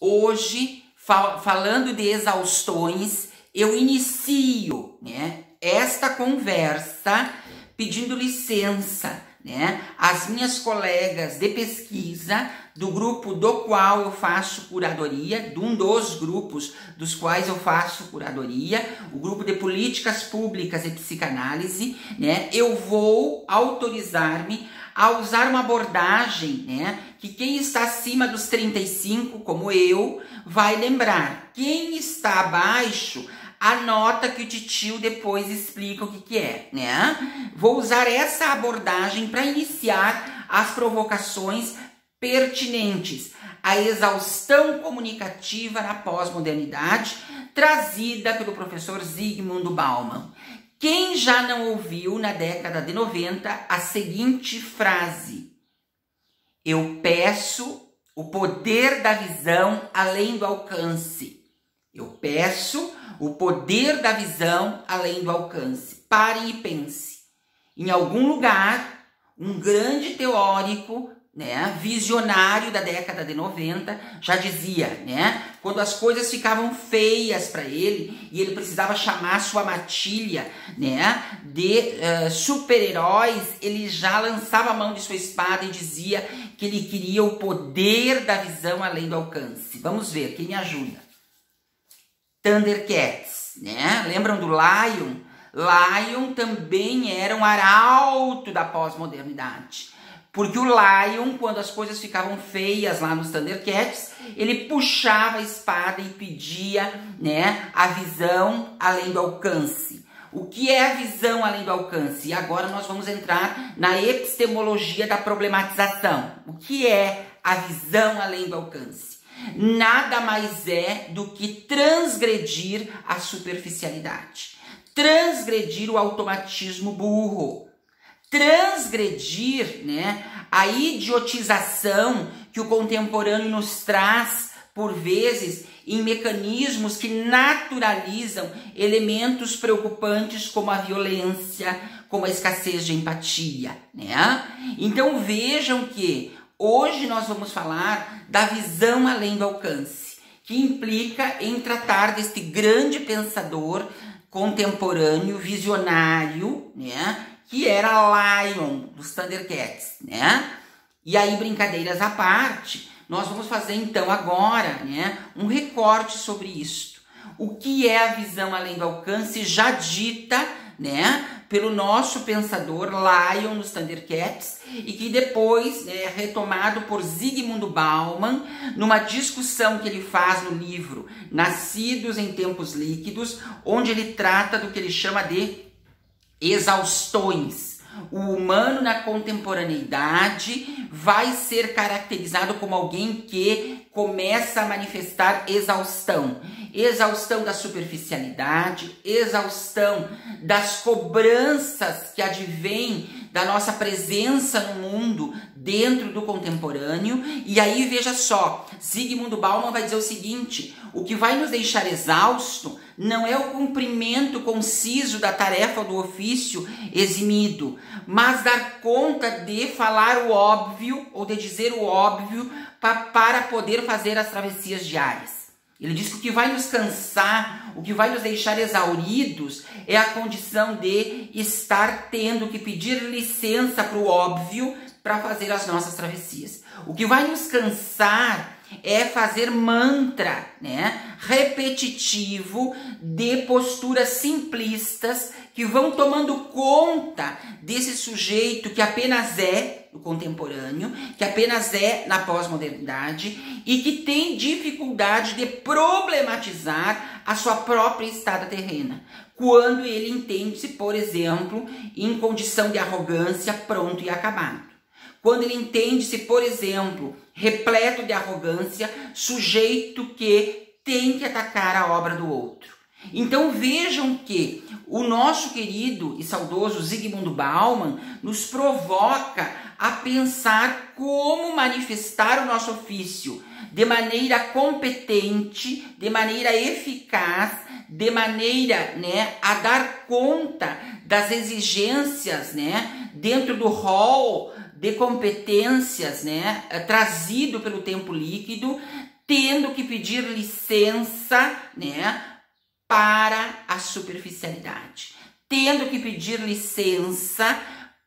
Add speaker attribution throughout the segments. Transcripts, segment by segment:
Speaker 1: Hoje, falando de exaustões, eu inicio, né, esta conversa pedindo licença, né, às minhas colegas de pesquisa do grupo do qual eu faço curadoria, de um dos grupos dos quais eu faço curadoria, o grupo de políticas públicas e psicanálise, né, eu vou autorizar-me a usar uma abordagem, né, que quem está acima dos 35, como eu, vai lembrar. Quem está abaixo, anota que o titio depois explica o que é, né? Vou usar essa abordagem para iniciar as provocações pertinentes à exaustão comunicativa na pós-modernidade, trazida pelo professor Zygmunt Bauman. Quem já não ouviu na década de 90 a seguinte frase: eu peço o poder da visão além do alcance. Eu peço o poder da visão além do alcance. Pare e pense. Em algum lugar, um grande teórico, né, visionário da década de 90, já dizia, né, quando as coisas ficavam feias para ele e ele precisava chamar sua matilha, né, de super-heróis, ele já lançava a mão de sua espada e dizia que ele queria o poder da visão além do alcance. Vamos ver, quem me ajuda? Thundercats, né? Lembram do Lion? Lion também era um arauto da pós-modernidade. Porque o Lion, quando as coisas ficavam feias lá nos Thundercats, ele puxava a espada e pedia, né, a visão além do alcance. O que é a visão além do alcance? E agora nós vamos entrar na epistemologia da problematização. O que é a visão além do alcance? Nada mais é do que transgredir a superficialidade, transgredir o automatismo burro, transgredir, né, a idiotização que o contemporâneo nos traz, por vezes, em mecanismos que naturalizam elementos preocupantes como a violência, como a escassez de empatia, né? Então vejam que hoje nós vamos falar da visão além do alcance, que implica em tratar deste grande pensador contemporâneo, visionário, né, que era Lion dos Thundercats, né? E aí, brincadeiras à parte, nós vamos fazer então agora, né, um recorte sobre isto. O que é a visão além do alcance já dita, né, pelo nosso pensador Lion nos Thundercats e que depois é retomado por Zygmunt Bauman numa discussão que ele faz no livro Nascidos em Tempos Líquidos, onde ele trata do que ele chama de exaustões. O humano na contemporaneidade vai ser caracterizado como alguém que começa a manifestar exaustão. Exaustão da superficialidade, exaustão das cobranças que advêm da nossa presença no mundo dentro do contemporâneo. E aí veja só, Zygmunt Bauman vai dizer o seguinte: o que vai nos deixar exausto não é o cumprimento conciso da tarefa ou do ofício eximido, mas dar conta de falar o óbvio ou de dizer o óbvio para poder fazer as travessias diárias. Ele diz que o que vai nos cansar, o que vai nos deixar exauridos é a condição de estar tendo que pedir licença para o óbvio para fazer as nossas travessias. O que vai nos cansar é fazer mantra, né, repetitivo de posturas simplistas que vão tomando conta desse sujeito que apenas é do contemporâneo, que apenas é na pós-modernidade e que tem dificuldade de problematizar a sua própria estada terrena, quando ele entende-se, por exemplo, em condição de arrogância, pronto e acabado. Quando ele entende-se, por exemplo, repleto de arrogância, sujeito que tem que atacar a obra do outro. Então vejam que o nosso querido e saudoso Zygmunt Bauman nos provoca a pensar como manifestar o nosso ofício de maneira competente, de maneira eficaz, de maneira, né, a dar conta das exigências, né, dentro do rol de competências, né, trazido pelo tempo líquido, tendo que pedir licença, né, para a superficialidade, tendo que pedir licença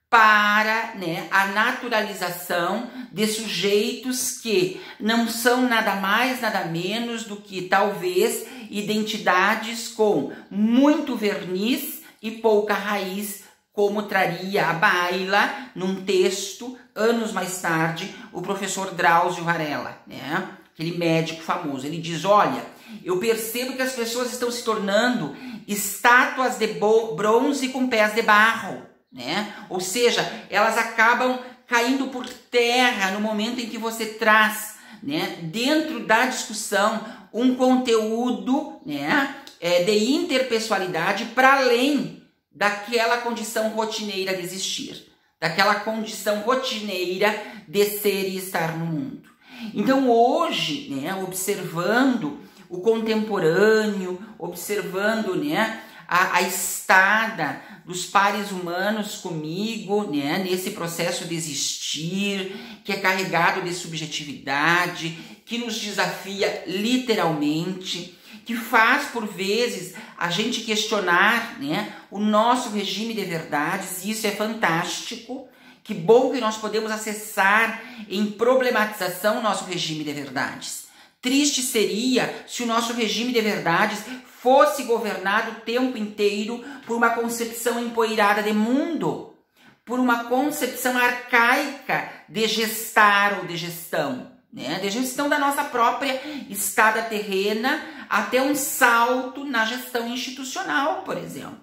Speaker 1: para, né, a naturalização de sujeitos que não são nada mais, nada menos do que talvez identidades com muito verniz e pouca raiz, como traria à baila num texto, anos mais tarde, o professor Drauzio Varela, né, aquele médico famoso. Ele diz: olha, eu percebo que as pessoas estão se tornando estátuas de bronze com pés de barro, né? Ou seja, elas acabam caindo por terra no momento em que você traz, né, dentro da discussão um conteúdo, né, de interpessoalidade para além daquela condição rotineira de existir, daquela condição rotineira de ser e estar no mundo. Então hoje, né, observando o contemporâneo, observando, né, a estada dos pares humanos comigo, né, nesse processo de existir, que é carregado de subjetividade, que nos desafia literalmente, que faz, por vezes, a gente questionar, né, o nosso regime de verdades, e isso é fantástico. Que bom que nós podemos acessar em problematização o nosso regime de verdades. Triste seria se o nosso regime de verdades fosse governado o tempo inteiro por uma concepção empoeirada de mundo, por uma concepção arcaica de gestar ou de gestão, né? De gestão da nossa própria estada terrena até um salto na gestão institucional, por exemplo,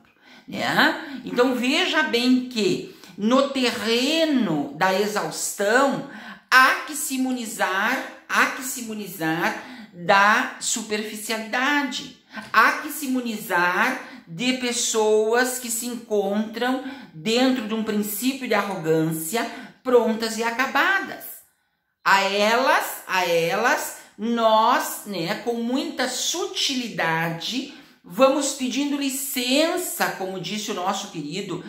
Speaker 1: né? Então veja bem que no terreno da exaustão há que se imunizar da superficialidade. Há que se imunizar de pessoas que se encontram dentro de um princípio de arrogância, prontas e acabadas. A elas, nós, né, com muita sutilidade, vamos pedindo licença, como disse o nosso querido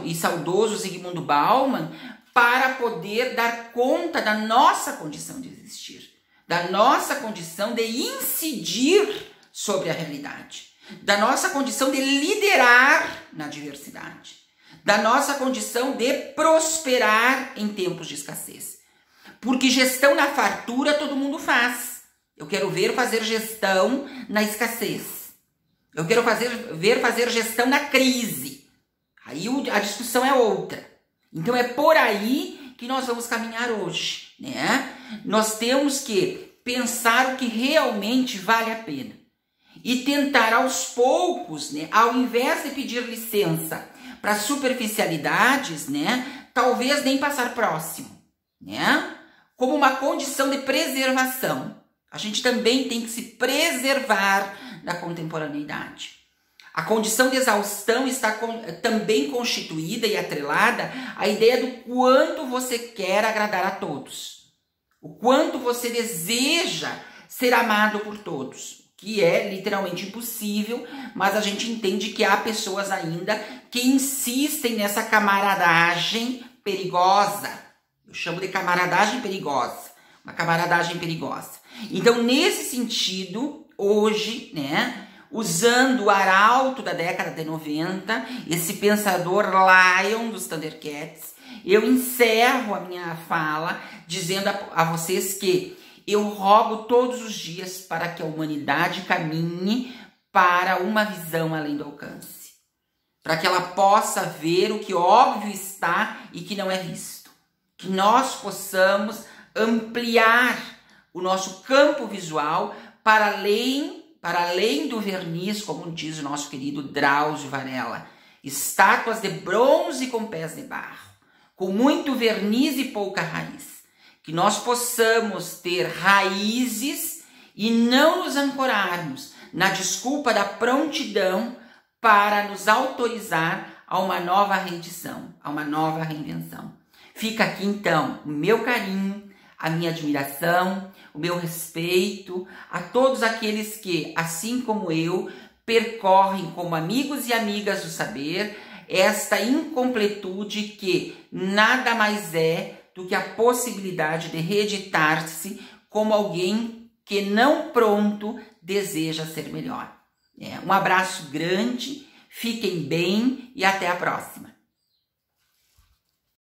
Speaker 1: e saudoso Zygmunt Bauman, para poder dar conta da nossa condição de existir, da nossa condição de incidir sobre a realidade, da nossa condição de liderar na diversidade, da nossa condição de prosperar em tempos de escassez. Porque gestão na fartura todo mundo faz. Eu quero ver fazer gestão na escassez. Eu quero ver fazer gestão na crise. Aí a discussão é outra. Então é por aí que nós vamos caminhar hoje, né? Nós temos que pensar o que realmente vale a pena. E tentar aos poucos, né, ao invés de pedir licença para superficialidades, né, talvez nem passar próximo, né? Como uma condição de preservação. A gente também tem que se preservar da contemporaneidade. A condição de exaustão está também constituída e atrelada à ideia do quanto você quer agradar a todos. O quanto você deseja ser amado por todos. Que é literalmente impossível, mas a gente entende que há pessoas ainda que insistem nessa camaradagem perigosa. Eu chamo de camaradagem perigosa. Uma camaradagem perigosa. Então, nesse sentido, hoje, né, usando o arauto da década de 90, esse pensador Lion dos Thundercats, eu encerro a minha fala dizendo a vocês que eu rogo todos os dias para que a humanidade caminhe para uma visão além do alcance. Para que ela possa ver o que óbvio está e que não é visto. Que nós possamos ampliar o nosso campo visual para além do verniz, como diz o nosso querido Drauzio Varela. Estátuas de bronze com pés de barro, com muito verniz e pouca raiz. Que nós possamos ter raízes e não nos ancorarmos na desculpa da prontidão para nos autorizar a uma nova reedição, a uma nova reinvenção. Fica aqui então o meu carinho, a minha admiração, o meu respeito a todos aqueles que, assim como eu, percorrem como amigos e amigas do saber esta incompletude que nada mais é do que a possibilidade de reeditar-se como alguém que não pronto deseja ser melhor. Um abraço grande, fiquem bem e até a próxima.